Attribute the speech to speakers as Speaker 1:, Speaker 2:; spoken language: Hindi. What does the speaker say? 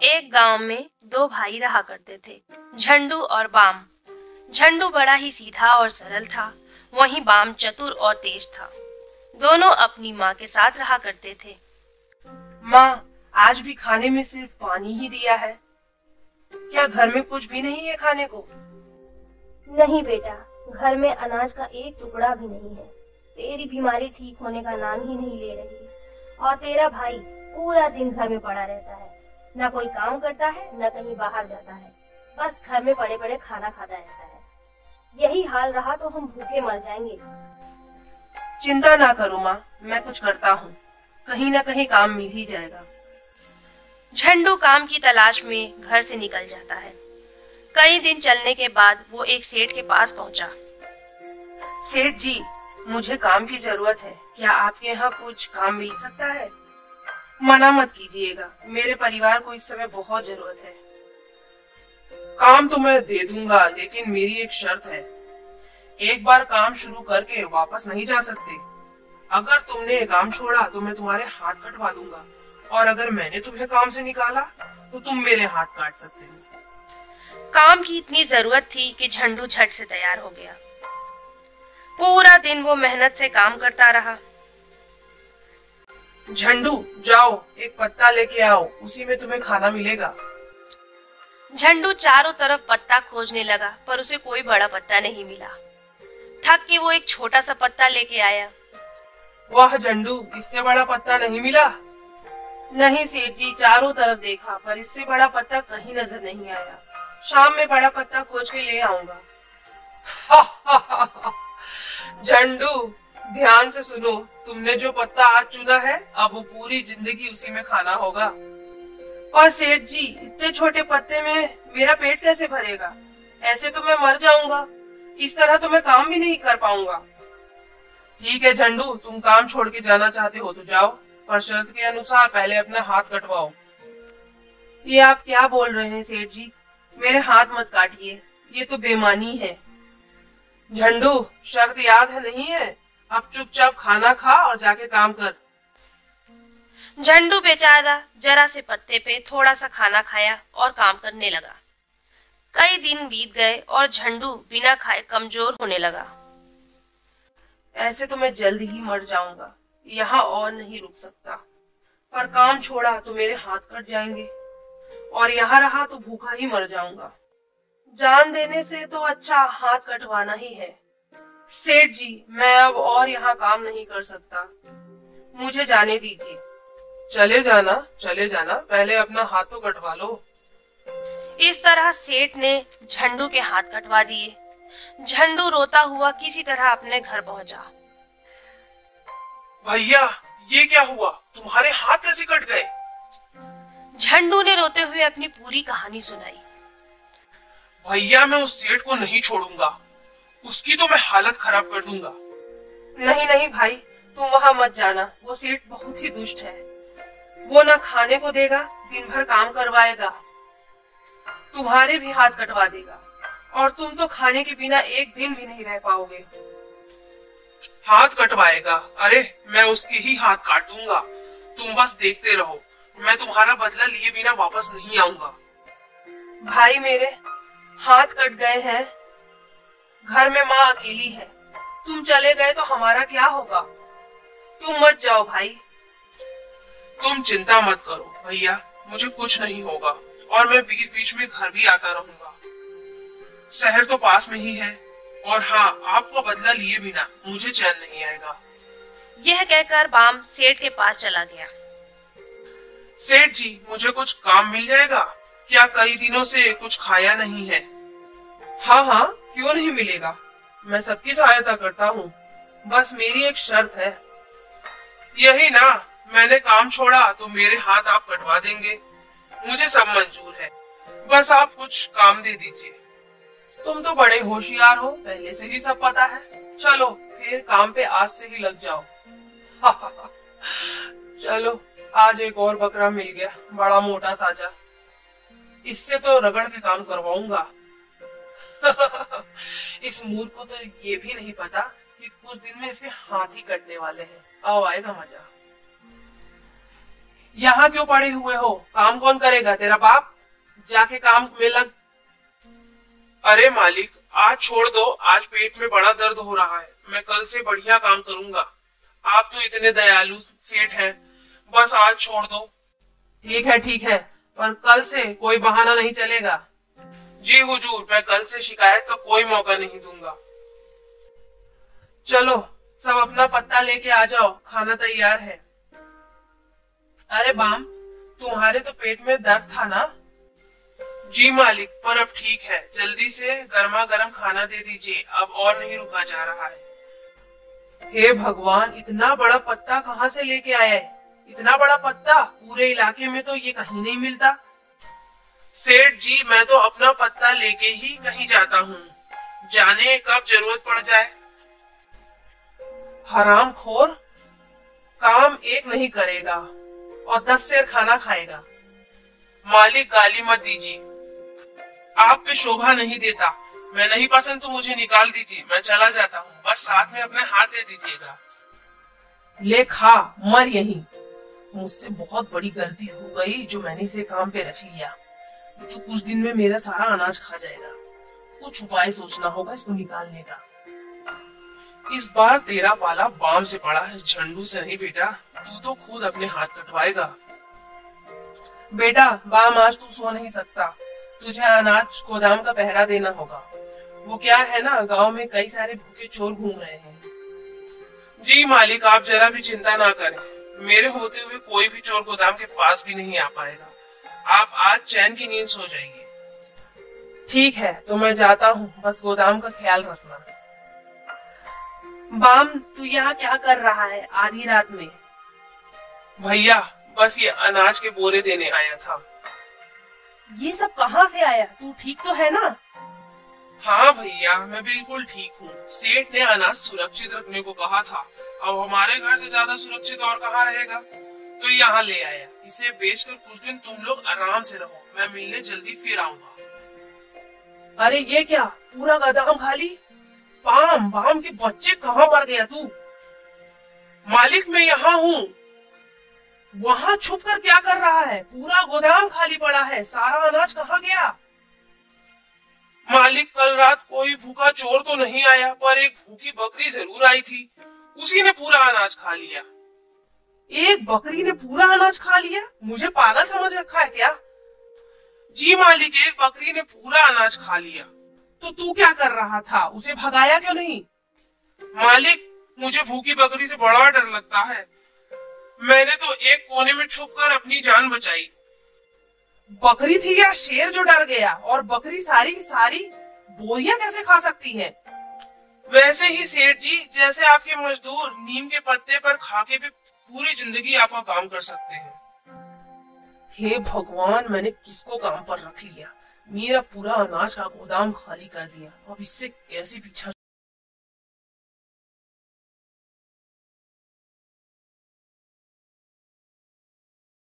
Speaker 1: एक गांव में दो भाई रहा करते थे, झंडू और बाम। झंडू बड़ा ही सीधा और सरल था, वहीं बाम चतुर और तेज था। दोनों अपनी माँ के साथ रहा करते थे।
Speaker 2: माँ, आज भी खाने में सिर्फ पानी ही दिया है। क्या घर में कुछ भी नहीं है खाने को?
Speaker 3: नहीं बेटा, घर में अनाज का एक टुकड़ा भी नहीं है। तेरी बीमारी ठीक होने का नाम ही नहीं ले रही, और तेरा भाई पूरा दिन घर में पड़ा रहता है। न कोई काम करता है, न कहीं बाहर जाता है, बस घर में पड़े पड़े खाना खाता रहता है। यही हाल रहा तो हम भूखे मर जाएंगे।
Speaker 2: चिंता ना करो माँ, मैं कुछ करता हूँ, कहीं न कहीं काम मिल ही जाएगा।
Speaker 1: झंडू काम की तलाश में घर से निकल जाता है। कई दिन चलने के बाद वो एक सेठ के पास पहुंचा।
Speaker 2: सेठ जी, मुझे काम की जरूरत है, क्या आपके यहाँ कुछ काम मिल सकता है? मना मत कीजिएगा, मेरे परिवार को इस समय बहुत जरूरत है।
Speaker 4: काम तो मैं दे दूंगा, लेकिन मेरी एक शर्त है। एक बार काम शुरू करके वापस नहीं जा सकते। अगर तुमने काम छोड़ा तो मैं तुम्हारे हाथ कटवा दूंगा, और अगर मैंने तुम्हें काम से निकाला तो तुम मेरे हाथ काट सकते हो।
Speaker 1: काम की इतनी जरूरत थी कि झंडू झट से तैयार हो गया। पूरा दिन वो मेहनत से काम करता रहा।
Speaker 4: झंडू, जाओ एक पत्ता लेके आओ, उसी में तुम्हें खाना मिलेगा।
Speaker 1: झंडू चारों तरफ पत्ता खोजने लगा, पर उसे कोई बड़ा पत्ता नहीं मिला। थक के वो एक छोटा सा पत्ता लेके आया।
Speaker 4: वाह झंडू, इससे बड़ा पत्ता नहीं मिला?
Speaker 2: नहीं सेठ जी, चारों तरफ देखा पर इससे बड़ा पत्ता कहीं नजर नहीं आया। शाम में बड़ा पत्ता खोज के ले आऊंगा।
Speaker 4: झंडू, ध्यान से सुनो, तुमने जो पत्ता आज चुना है, अब वो पूरी जिंदगी उसी में खाना होगा।
Speaker 2: और सेठ जी, इतने छोटे पत्ते में मेरा पेट कैसे भरेगा? ऐसे तो मैं मर जाऊंगा। इस तरह तो मैं काम भी नहीं कर पाऊंगा।
Speaker 4: ठीक है झंडू, तुम काम छोड़ के जाना चाहते हो तो जाओ, पर शर्त के अनुसार पहले अपना हाथ कटवाओ।
Speaker 2: ये आप क्या बोल रहे हैं सेठ जी? मेरे हाथ मत काटिए, ये तो बेईमानी है।
Speaker 4: झंडू, शर्त याद है नहीं है? अब चुपचाप खाना खा और जाके काम कर।
Speaker 1: झंडू बेचारा जरा से पत्ते पे थोड़ा सा खाना खाया और काम करने लगा। कई दिन बीत गए और झंडू बिना खाए कमजोर होने लगा।
Speaker 2: ऐसे तो मैं जल्द ही मर जाऊंगा, यहाँ और नहीं रुक सकता। पर काम छोड़ा तो मेरे हाथ कट जाएंगे, और यहाँ रहा तो भूखा ही मर जाऊंगा। जान देने से तो अच्छा हाथ कटवाना ही है। सेठ जी, मैं अब और यहाँ काम नहीं कर सकता, मुझे जाने दीजिए।
Speaker 4: चले जाना, पहले अपना हाथ तो कटवा लो।
Speaker 1: इस तरह सेठ ने झंडू के हाथ कटवा दिए। झंडू रोता हुआ किसी तरह अपने घर पहुंचा।
Speaker 4: भैया, ये क्या हुआ? तुम्हारे हाथ कैसे कट गए?
Speaker 1: झंडू ने रोते हुए अपनी पूरी कहानी सुनाई।
Speaker 4: भैया, मैं उस सेठ को नहीं छोड़ूंगा, उसकी तो मैं हालत खराब कर दूंगा।
Speaker 2: नहीं नहीं भाई, तुम वहां मत जाना, वो सेठ बहुत ही दुष्ट है। वो ना खाने को देगा, दिन भर काम करवाएगा, तुम्हारे भी हाथ कटवा देगा, और तुम तो खाने के बिना एक दिन भी नहीं रह पाओगे।
Speaker 4: हाथ कटवाएगा? अरे, मैं उसके ही हाथ काट दूंगा, तुम बस देखते रहो। मैं तुम्हारा बदला लिए बिना वापस नहीं आऊंगा।
Speaker 2: भाई मेरे हाथ कट गए हैं, घर में माँ अकेली है, तुम चले गए तो हमारा क्या होगा? तुम मत जाओ भाई।
Speaker 4: तुम चिंता मत करो भैया, मुझे कुछ नहीं होगा, और मैं बीच बीच में घर भी आता रहूंगा। शहर तो पास में ही है, और हाँ, आपका बदला लिए बिना मुझे चैन नहीं आएगा।
Speaker 1: यह कहकर बाम सेठ के पास चला गया।
Speaker 4: सेठ जी, मुझे कुछ काम मिल जाएगा क्या? कई दिनों से कुछ खाया नहीं है।
Speaker 2: हाँ हाँ, क्यों नहीं मिलेगा, मैं सबकी सहायता करता हूँ, बस मेरी एक शर्त है।
Speaker 4: यही ना, मैंने काम छोड़ा तो मेरे हाथ आप कटवा देंगे, मुझे सब मंजूर है, बस आप कुछ काम दे दीजिए।
Speaker 2: तुम तो बड़े होशियार हो, पहले से ही सब पता है। चलो फिर काम पे आज से ही लग जाओ। चलो, आज एक और बकरा मिल गया, बड़ा मोटा ताजा, इससे तो रगड़ के काम करवाऊंगा। इस मूर्ख को तो ये भी नहीं पता कि कुछ दिन में इसके हाथ ही कटने वाले हैं। आओ, आएगा मजा। यहाँ क्यों पड़े हुए हो? काम कौन करेगा? तेरा बाप? जाके काम में लग।
Speaker 4: अरे मालिक, आज छोड़ दो, आज पेट में बड़ा दर्द हो रहा है, मैं कल से बढ़िया काम करूंगा। आप तो इतने दयालु सेठ हैं, बस आज छोड़ दो।
Speaker 2: ठीक है, पर कल से कोई बहाना नहीं चलेगा।
Speaker 4: जी हुजूर, मैं कल से शिकायत का कोई मौका नहीं दूंगा।
Speaker 2: चलो सब अपना पत्ता लेके आ जाओ, खाना तैयार है। अरे बाम, तुम्हारे तो पेट में दर्द था ना?
Speaker 4: जी मालिक, पर अब ठीक है। जल्दी से गर्मा गर्म खाना दे दीजिए, अब और नहीं रुका जा रहा है।
Speaker 2: हे भगवान, इतना बड़ा पत्ता कहाँ से लेके आया है? इतना बड़ा पत्ता पूरे इलाके में तो ये कहीं नहीं मिलता।
Speaker 4: सेठ जी, मैं तो अपना पत्ता लेके ही कहीं जाता हूँ, जाने कब जरूरत पड़ जाए।
Speaker 2: हरामखोर, काम एक नहीं करेगा और 10 सेर खाना खाएगा।
Speaker 4: मालिक, गाली मत दीजिए, आप पे शोभा नहीं देता। मैं नहीं पसंद तो मुझे निकाल दीजिए, मैं चला जाता हूँ, बस साथ में अपने हाथ दे दीजिएगा।
Speaker 2: ले खा, मर यहीं। मुझसे बहुत बड़ी गलती हो गई जो मैंने इसे काम पे रख लिया। ये तो कुछ दिन में मेरा सारा अनाज खा जाएगा। कुछ उपाय सोचना होगा इसको निकालने का।
Speaker 4: इस बार तेरा पाला बाम से पड़ा है, झंडू से नहीं बेटा। तू तो खुद अपने हाथ कटवाएगा।
Speaker 2: बेटा बाम, आज तू सो नहीं सकता, तुझे अनाज गोदाम का पहरा देना होगा। वो क्या है ना, गांव में कई सारे भूखे चोर घूम रहे हैं।
Speaker 4: जी मालिक, आप जरा भी चिंता ना करें, मेरे होते हुए कोई भी चोर गोदाम के पास भी नहीं आ पाएगा। आप आज चैन की नींद सो जाइए।
Speaker 2: ठीक है, तो मैं जाता हूँ, बस गोदाम का ख्याल रखना। बाम, तू यहाँ क्या कर रहा है आधी रात में?
Speaker 4: भैया, बस ये अनाज के बोरे देने आया था।
Speaker 2: ये सब कहाँ से आया? तू ठीक तो है ना?
Speaker 4: हाँ भैया, मैं बिल्कुल ठीक हूँ। सेठ ने अनाज सुरक्षित रखने को कहा था, अब हमारे घर से ज्यादा सुरक्षित और कहाँ रहेगा, तो यहाँ ले आया। इसे बेचकर कुछ दिन तुम लोग आराम से रहो, मैं मिलने जल्दी फिर आऊंगा।
Speaker 2: अरे ये क्या, पूरा गोदाम खाली? बाम, बाम के बच्चे, कहाँ मर गया तू?
Speaker 4: मालिक, मैं यहाँ हूँ।
Speaker 2: वहाँ छुप कर क्या कर रहा है? पूरा गोदाम खाली पड़ा है, सारा अनाज कहाँ गया?
Speaker 4: मालिक, कल रात कोई भूखा चोर तो नहीं आया, पर एक भूखी बकरी जरूर आई थी, उसी ने पूरा अनाज खा लिया।
Speaker 2: एक बकरी ने पूरा अनाज खा लिया? मुझे पागल समझ रखा है क्या?
Speaker 4: जी मालिक, एक बकरी ने पूरा अनाज खा लिया।
Speaker 2: तो तू क्या कर रहा था? उसे भगाया क्यों नहीं?
Speaker 4: मालिक, मुझे भूखी बकरी से बड़ा डर लगता है, मैंने तो एक कोने में छुपकर अपनी जान बचाई।
Speaker 2: बकरी थी या शेर जो डर गया? और बकरी सारी की सारी बोरियां कैसे खा सकती है?
Speaker 4: वैसे ही सेठ जी, जैसे आपके मजदूर नीम के पत्ते पर खाके भी पूरी जिंदगी आपका काम कर सकते हैं।
Speaker 2: हे भगवान, मैंने किसको काम पर रख लिया? मेरा पूरा अनाज का गोदाम खाली कर दिया। अब इससे कैसे पीछा